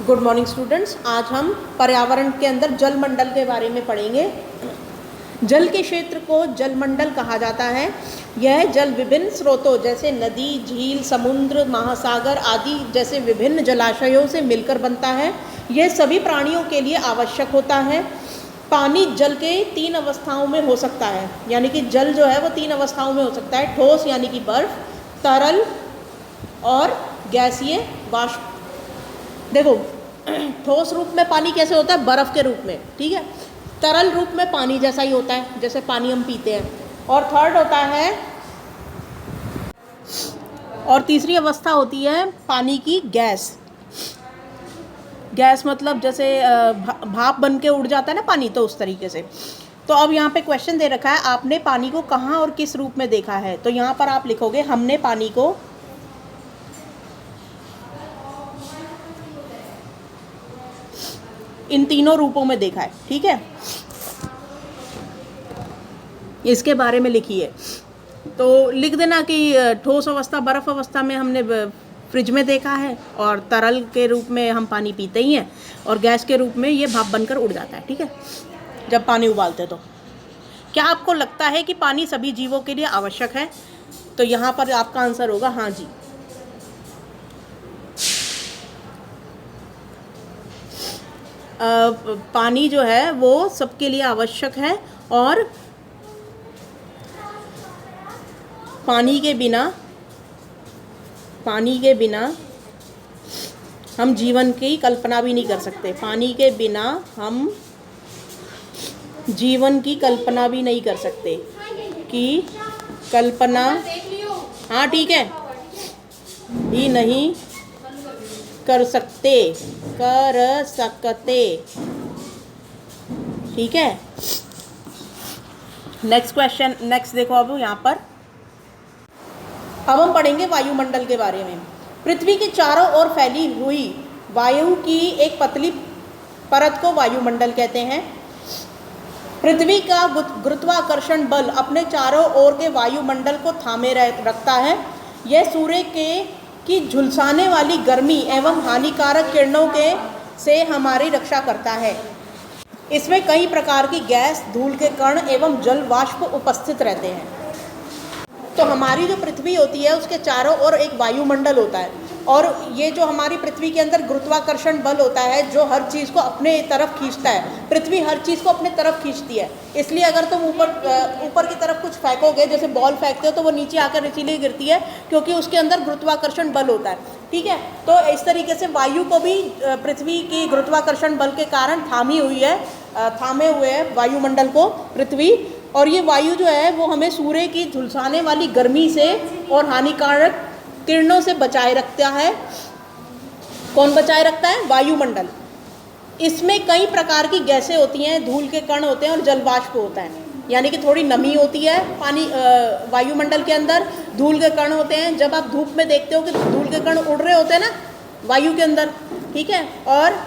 Good morning students. आज हम पर्यावरण के अंदर जल मंडल के बारे में पढ़ेंगे। जल के क्षेत्र को जल मंडल कहा जाता है। यह जल विभिन्न स्रोतों जैसे नदी, झील, समुद्र, महासागर आदि जैसे विभिन्न जलाशयों से मिलकर बनता है। यह सभी प्राणियों के लिए आवश्यक होता है। पानी जल के 3 अवस्थाओं में हो सकता है, यानी कि जल जो है वो 3 अवस्थाओं में हो सकता है। ठोस यानी कि बर्फ, तरल और गैसीय वाष्प। देखो, ठोस रूप में पानी कैसे होता है? बर्फ के रूप में, ठीक है। तरल रूप में पानी जैसा ही होता है, जैसे पानी हम पीते हैं। और थर्ड होता है, और तीसरी अवस्था होती है पानी की गैस। गैस मतलब जैसे भाप बन के उड़ जाता है ना पानी, तो उस तरीके से। तो अब यहाँ पे क्वेश्चन दे रखा है, आपने पानी को कहाँ और किस रूप में देखा है? तो यहाँ पर आप लिखोगे, हमने पानी को इन तीनों रूपों में देखा है, ठीक है। इसके बारे में लिखिए। तो लिख देना कि ठोस अवस्था, बर्फ अवस्था में हमने फ्रिज में देखा है, और तरल के रूप में हम पानी पीते ही हैं, और गैस के रूप में ये भाप बनकर उड़ जाता है, ठीक है, जब पानी उबालते तो। क्या आपको लगता है कि पानी सभी जीवों के लिए आवश्यक है? तो यहाँ पर आपका आंसर होगा हाँ जी। पानी जो है वो सबके लिए आवश्यक है, और पानी के बिना हम जीवन की कल्पना भी नहीं कर सकते। पानी के बिना हम जीवन की कल्पना भी नहीं कर सकते। हाँ ठीक है, भी नहीं कर सकते, ठीक है। नेक्स्ट क्वेश्चन, नेक्स्ट देखो। अब यहाँ पर अब हम पढ़ेंगे वायुमंडल के बारे में। पृथ्वी के चारों ओर फैली हुई वायु की एक पतली परत को वायुमंडल कहते हैं। पृथ्वी का गुरुत्वाकर्षण बल अपने चारों ओर के वायुमंडल को थामे रखता है। यह सूर्य की झुलसाने वाली गर्मी एवं हानिकारक किरणों से हमारी रक्षा करता है। इसमें कई प्रकार की गैस, धूल के कण एवं जल वाष्प उपस्थित रहते हैं। तो हमारी जो पृथ्वी होती है उसके चारों ओर एक वायुमंडल होता है, और ये जो हमारी पृथ्वी के अंदर गुरुत्वाकर्षण बल होता है जो हर चीज़ को अपने तरफ खींचता है। पृथ्वी हर चीज़ को अपने तरफ खींचती है, इसलिए अगर तुम ऊपर की तरफ कुछ फेंकोगे, जैसे बॉल फेंकते हो, तो वो नीचे आकर इसीलिए गिरती है क्योंकि उसके अंदर गुरुत्वाकर्षण बल होता है, ठीक है। तो इस तरीके से वायु को भी पृथ्वी की गुरुत्वाकर्षण बल के कारण थामे हुए है वायुमंडल को पृथ्वी। और ये वायु जो है वो हमें सूर्य की झुलसाने वाली गर्मी से और हानिकारक किरणों से बचाए रखता है। कौन बचाए रखता है? वायुमंडल। इसमें कई प्रकार की गैसें होती हैं, धूल के कण होते हैं और जलवाष्प होता है, यानी कि थोड़ी नमी होती है पानी वायुमंडल के अंदर। धूल के कण होते हैं, जब आप धूप में देखते हो कि धूल के कण उड़ रहे होते हैं ना वायु के अंदर, ठीक है। और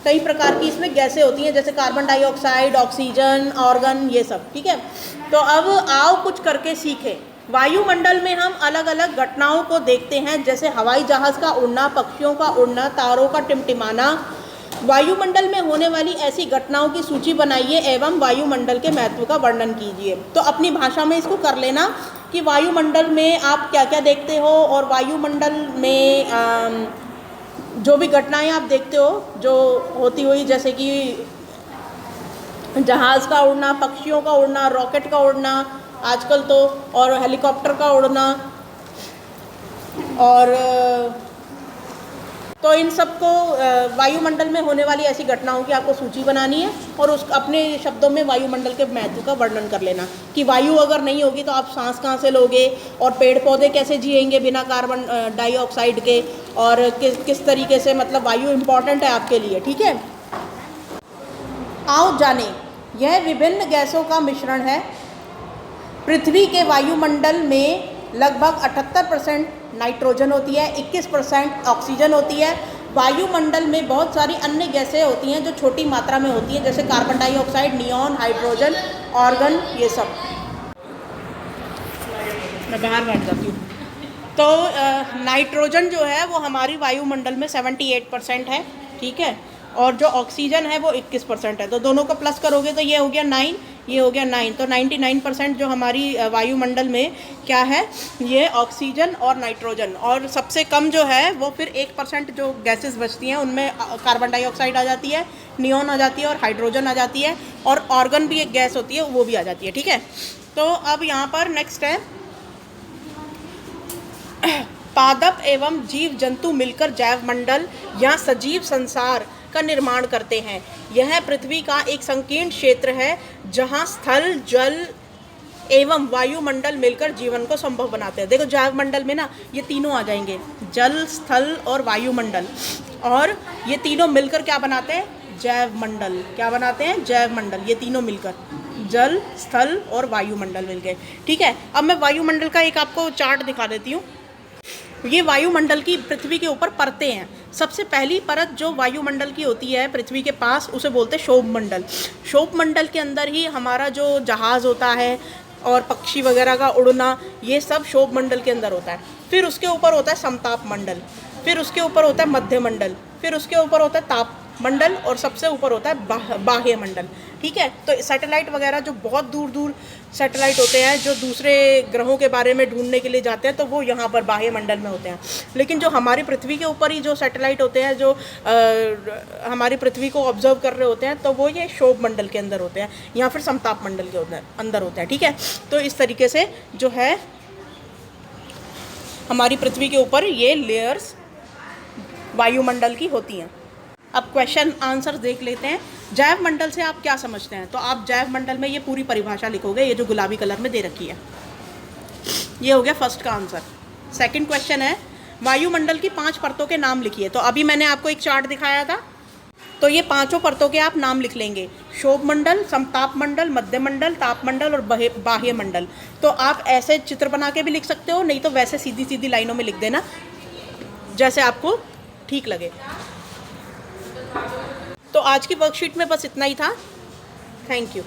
कई प्रकार की इसमें गैसें होती हैं, जैसे कार्बन डाइऑक्साइड, ऑक्सीजन, आर्गन, ये सब, ठीक है। तो अब आओ कुछ करके सीखें। वायुमंडल में हम अलग अलग घटनाओं को देखते हैं, जैसे हवाई जहाज़ का उड़ना, पक्षियों का उड़ना, तारों का टिमटिमाना। वायुमंडल में होने वाली ऐसी घटनाओं की सूची बनाइए एवं वायुमंडल के महत्व का वर्णन कीजिए। तो अपनी भाषा में इसको कर लेना कि वायुमंडल में आप क्या क्या देखते हो, और वायुमंडल में जो भी घटनाएं आप देखते हो जो होती हुई, जैसे कि जहाज़ का उड़ना, पक्षियों का उड़ना, रॉकेट का उड़ना आजकल तो, और हेलीकॉप्टर का उड़ना, और तो इन सबको वायुमंडल में होने वाली ऐसी घटनाओं की आपको सूची बनानी है, और उस अपने शब्दों में वायुमंडल के महत्व का वर्णन कर लेना कि वायु अगर नहीं होगी तो आप सांस कहाँ से लोगे, और पेड़ पौधे कैसे जिएंगे बिना कार्बन डाइऑक्साइड के, और किस तरीके से मतलब वायु इम्पॉर्टेंट है आपके लिए, ठीक है। आओ जाने, यह विभिन्न गैसों का मिश्रण है। पृथ्वी के वायुमंडल में लगभग 78% नाइट्रोजन होती है, 21% ऑक्सीजन होती है। वायुमंडल में बहुत सारी अन्य गैसें होती हैं जो छोटी मात्रा में होती हैं, जैसे carbon dioxide, neon, hydrogen, argon, ये सब। मैं बाहर बैठ जाती हूँ। तो नाइट्रोजन जो है वो हमारी वायुमंडल में 78% है, ठीक है, और जो ऑक्सीजन है वो 21% है। तो दोनों को प्लस करोगे तो ये हो गया 9, ये हो गया 9। तो 99% जो हमारी वायुमंडल में क्या है, ये ऑक्सीजन और नाइट्रोजन। और सबसे कम जो है वो फिर 1% जो गैसेस बचती हैं उनमें कार्बन डाइऑक्साइड आ जाती है, नियॉन आ जाती है और हाइड्रोजन आ जाती है, और ऑर्गन भी एक गैस होती है वो भी आ जाती है। ठीक है, तो अब यहाँ पर नेक्स्ट है, पादप एवं जीव जंतु मिलकर जैव मंडल या सजीव संसार का निर्माण करते हैं। यह पृथ्वी का एक संकीर्ण क्षेत्र है जहां स्थल, जल एवं वायुमंडल मिलकर जीवन को संभव बनाते हैं। देखो जैव मंडल में ना ये तीनों आ जाएंगे, जल, स्थल और वायुमंडल, और ये तीनों मिलकर क्या बनाते हैं, जैव मंडल। क्या बनाते हैं, जैव मंडल, ये तीनों मिलकर, जल, स्थल और वायुमंडल मिलकर। ठीक है, अब मैं वायुमंडल का एक आपको चार्ट दिखा देती हूँ। ये वायुमंडल की पृथ्वी के ऊपर परतें हैं। सबसे पहली परत जो वायुमंडल की होती है पृथ्वी के पास, उसे बोलते हैं शोभ मंडल। शोभ मंडल के अंदर ही हमारा जो जहाज़ होता है और पक्षी वगैरह का उड़ना, ये सब शोभ मंडल के अंदर होता है। फिर उसके ऊपर होता है समताप मंडल, फिर उसके ऊपर होता है मध्य मंडल, फिर उसके ऊपर होता है ताप मंडल, और सबसे ऊपर होता है बाह्य मंडल। ठीक है, तो सैटेलाइट वगैरह जो बहुत दूर दूर सैटेलाइट होते हैं जो दूसरे ग्रहों के बारे में ढूंढने के लिए जाते हैं, तो वो यहाँ पर बाह्य मंडल में होते हैं। लेकिन जो हमारी पृथ्वी के ऊपर ही जो सैटेलाइट होते हैं जो हमारी पृथ्वी को ऑब्जर्व कर रहे होते हैं, तो वो ये शोभ मंडल के अंदर होते हैं या फिर समताप मंडल के अंदर होते हैं। ठीक है, तो इस तरीके से जो है हमारी पृथ्वी के ऊपर ये लेयर्स वायुमंडल की होती हैं। अब क्वेश्चन आंसर देख लेते हैं। जैव मंडल से आप क्या समझते हैं? तो आप जैव मंडल में ये पूरी परिभाषा लिखोगे, ये जो गुलाबी कलर में दे रखी है। ये हो गया फर्स्ट का आंसर। सेकंड क्वेश्चन है, वायुमंडल की 5 परतों के नाम लिखिए। तो अभी मैंने आपको एक चार्ट दिखाया था, तो ये 5 परतों के आप नाम लिख लेंगे, शोभ मंडल, समताप मंडल, मध्य मंडल, ताप मंडल और बाह्य मंडल। तो आप ऐसे चित्र बना के भी लिख सकते हो, नहीं तो वैसे सीधी सीधी लाइनों में लिख देना, जैसे आपको ठीक लगे। तो आज की वर्कशीट में बस इतना ही था। Thank you.